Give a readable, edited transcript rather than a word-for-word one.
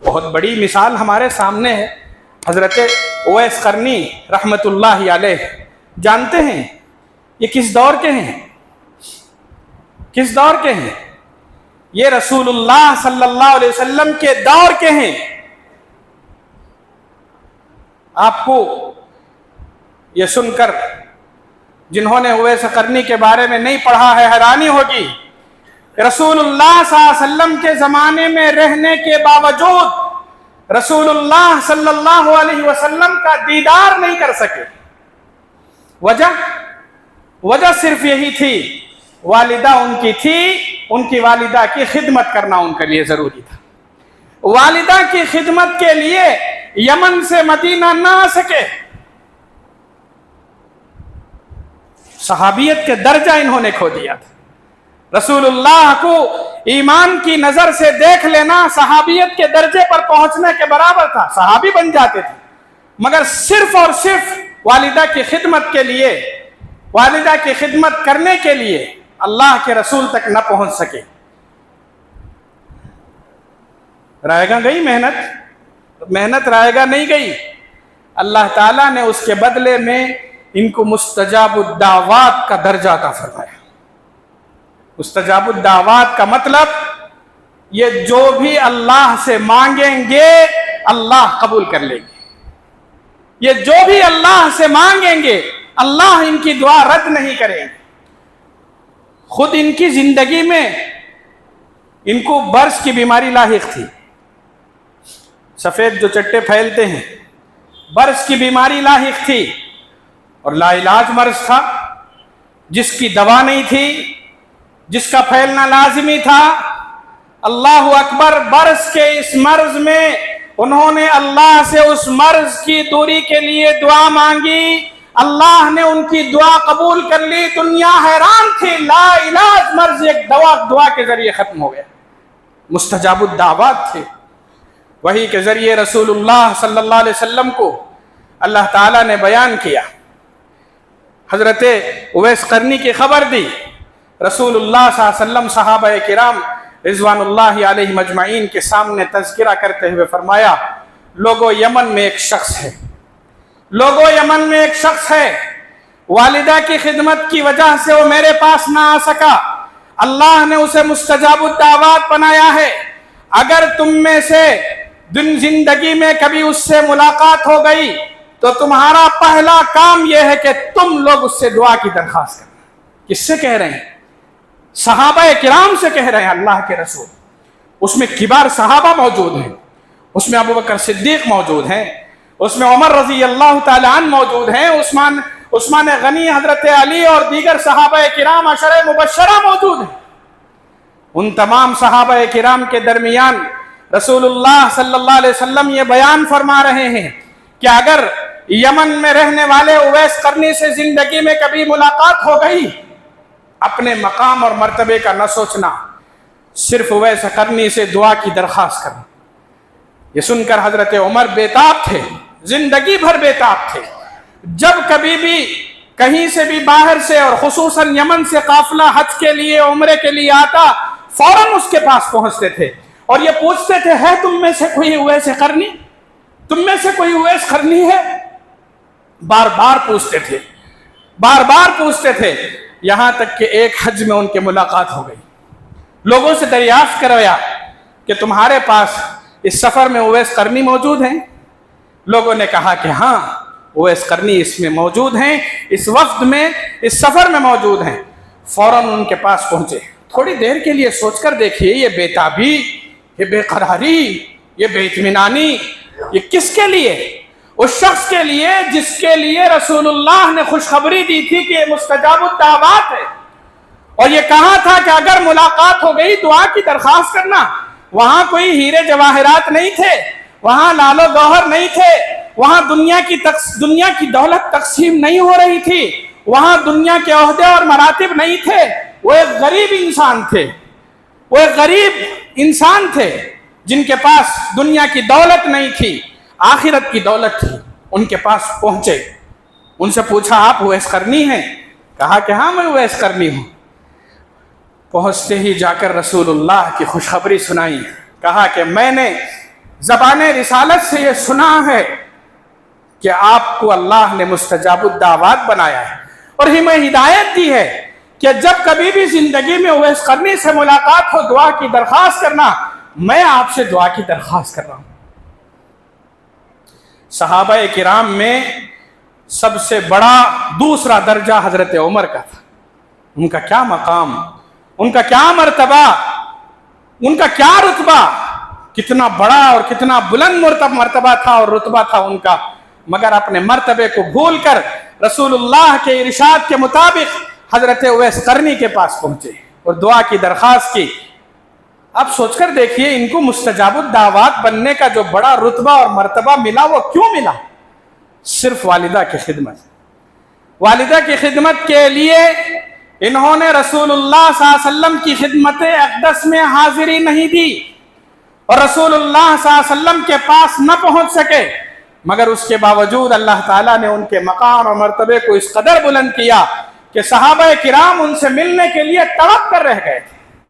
بہت بڑی مثال ہمارے سامنے ہے، حضرت اویس قرنی رحمۃ اللہ علیہ. جانتے ہیں یہ کس دور کے ہیں؟ کس دور کے ہیں؟ یہ رسول اللہ صلی اللہ علیہ وسلم کے دور کے ہیں. آپ کو یہ سن کر، جنہوں نے اویس قرنی کے بارے میں نہیں پڑھا ہے، حیرانی ہوگی. رسول اللہ صلی اللہ علیہ وسلم کے زمانے میں رہنے کے باوجود رسول اللہ صلی اللہ علیہ وسلم کا دیدار نہیں کر سکے. وجہ صرف یہی تھی، والدہ ان کی تھی، ان کی والدہ کی خدمت کرنا ان کے لیے ضروری تھا. والدہ کی خدمت کے لیے یمن سے مدینہ نہ آ سکے. صحابیت کے درجہ انہوں نے کھو دیا تھا. رسول اللہ کو ایمان کی نظر سے دیکھ لینا صحابیت کے درجے پر پہنچنے کے برابر تھا. صحابی بن جاتے تھے، مگر صرف اور صرف والدہ کی خدمت کے لیے، والدہ کی خدمت کرنے کے لیے اللہ کے رسول تک نہ پہنچ سکے. رائے گاہ گئی محنت رائے گاہ نہیں گئی. اللہ تعالیٰ نے اس کے بدلے میں ان کو مستجاب الدعوات کا درجہ عطا فرمایا. مستجاب الدعوات کا مطلب یہ جو بھی اللہ سے مانگیں گے اللہ قبول کر لیں گے. یہ جو بھی اللہ سے مانگیں گے اللہ ان کی دعا رد نہیں کریں گے. خود ان کی زندگی میں ان کو برس کی بیماری لاحق تھی. سفید جو چٹے پھیلتے ہیں، برس کی بیماری لاحق تھی اور لا علاج مرض تھا، جس کی دوا نہیں تھی، جس کا پھیلنا لازمی تھا. اللہ اکبر. برس کے اس مرض میں انہوں نے اللہ سے اس مرض کی دوری کے لیے دعا مانگی. اللہ نے ان کی دعا قبول کر لی. دنیا حیران تھی. لا علاج مرض ایک دعا کے ذریعے ختم ہو گیا. مستجاب الدعوات تھے. وحی کے ذریعے رسول اللہ صلی اللہ علیہ وسلم کو اللہ تعالیٰ نے بیان کیا. حضرت اویس قرنی کی خبر دی. رسول اللہ صلی اللہ علیہ وسلم صحابہ کرام رضوان اللہ علیہ مجمعین کے سامنے تذکرہ کرتے ہوئے فرمایا، لوگوں یمن میں ایک شخص ہے، لوگوں یمن میں ایک شخص ہے، والدہ کی خدمت کی وجہ سے وہ میرے پاس نہ آ سکا. اللہ نے اسے مستجاب الدعوات بنایا ہے. اگر تم میں سے زندگی میں کبھی اس سے ملاقات ہو گئی تو تمہارا پہلا کام یہ ہے کہ تم لوگ اس سے دعا کی درخواست کرنا. کس سے کہہ رہے ہیں؟ صحابہ کرام سے کہہ رہے ہیں اللہ کے رسول. اس میں کبار صحابہ موجود ہیں، اس میں ابوبکر صدیق موجود ہیں، اس میں عمر رضی اللہ تعالیٰ عنہ موجود ہیں، عثمان غنی، حضرت علی اور دیگر صحابہ کرام عشرہ مبشرہ موجود ہیں. ان تمام صحابہ کرام کے درمیان رسول اللہ صلی اللہ علیہ وسلم یہ بیان فرما رہے ہیں کہ اگر یمن میں رہنے والے اویس قرنی سے زندگی میں کبھی ملاقات ہو گئی، اپنے مقام اور مرتبے کا نہ سوچنا، صرف اویس قرنی سے دعا کی درخواست کرنا. یہ سن کر حضرت عمر بیتاب تھے، زندگی بھر بیتاب تھے. جب کبھی بھی کہیں سے بھی باہر سے اور خصوصاً یمن سے قافلہ حج کے لیے، عمرے کے لیے آتا، فوراً اس کے پاس پہنچتے تھے اور یہ پوچھتے تھے، ہے تم میں سے کوئی اویس قرنی؟ تم میں سے کوئی اویس قرنی ہے؟ بار بار پوچھتے تھے، بار بار پوچھتے تھے، یہاں تک کہ ایک حج میں ان کے ملاقات ہو گئی. لوگوں سے دریافت کروایا کہ تمہارے پاس اس سفر میں اویس قرنی موجود ہیں؟ لوگوں نے کہا کہ ہاں اویس قرنی اس میں موجود ہیں، اس وفد میں، اس سفر میں موجود ہیں. فوراً ان کے پاس پہنچے. تھوڑی دیر کے لیے سوچ کر دیکھیے، یہ بیتابی، یہ بے قراری، یہ بے اطمینانی، یہ کس کے لیے؟ اس شخص کے لیے جس کے لیے رسول اللہ نے خوشخبری دی تھی کہ یہ مستجاب الدعوات ہے، اور یہ کہا تھا کہ اگر ملاقات ہو گئی دعا کی درخواست کرنا. وہاں کوئی ہیرے جواہرات نہیں تھے، وہاں لال و گوہر نہیں تھے، وہاں دنیا کی دولت تقسیم نہیں ہو رہی تھی، وہاں دنیا کے عہدے اور مراتب نہیں تھے. وہ ایک غریب انسان تھے، وہ ایک غریب انسان تھے جن کے پاس دنیا کی دولت نہیں تھی، آخرت کی دولت تھی. ان کے پاس پہنچے، ان سے پوچھا آپ اویس قرنی ہیں؟ کہا کہ ہاں میں اویس قرنی ہوں. پہنچتے ہی جا کر رسول اللہ کی خوشخبری سنائی. کہا کہ میں نے زبان رسالت سے یہ سنا ہے کہ آپ کو اللہ نے مستجاب الدعوات بنایا ہے اور ہمیں ہدایت دی ہے کہ جب کبھی بھی زندگی میں اویس قرنی سے ملاقات ہو دعا کی درخواست کرنا. میں آپ سے دعا کی درخواست کر رہا ہوں. صحابہ کرام میں سب سے بڑا دوسرا درجہ حضرت عمر کا تھا. ان کا کیا مقام، ان کا کیا مرتبہ، ان کا کیا رتبہ، کتنا بڑا اور کتنا بلند مرتبہ تھا اور رتبہ تھا ان کا. مگر اپنے مرتبے کو بھول کر رسول اللہ کے ارشاد کے مطابق حضرت اویس قرنی کے پاس پہنچے اور دعا کی درخواست کی. اب سوچ کر دیکھیے ان کو مستجاب الدعوات بننے کا جو بڑا رتبہ اور مرتبہ ملا وہ کیوں ملا؟ صرف والدہ کی خدمت. والدہ کی خدمت کے لیے انہوں نے رسول اللہ صلی اللہ علیہ وسلم کی خدمت اقدس میں حاضری نہیں دی اور رسول اللہ صلی اللہ علیہ وسلم کے پاس نہ پہنچ سکے. مگر اس کے باوجود اللہ تعالیٰ نے ان کے مقام اور مرتبے کو اس قدر بلند کیا کہ صحابہ کرام ان سے ملنے کے لیے تڑپ کر رہ گئے تھے.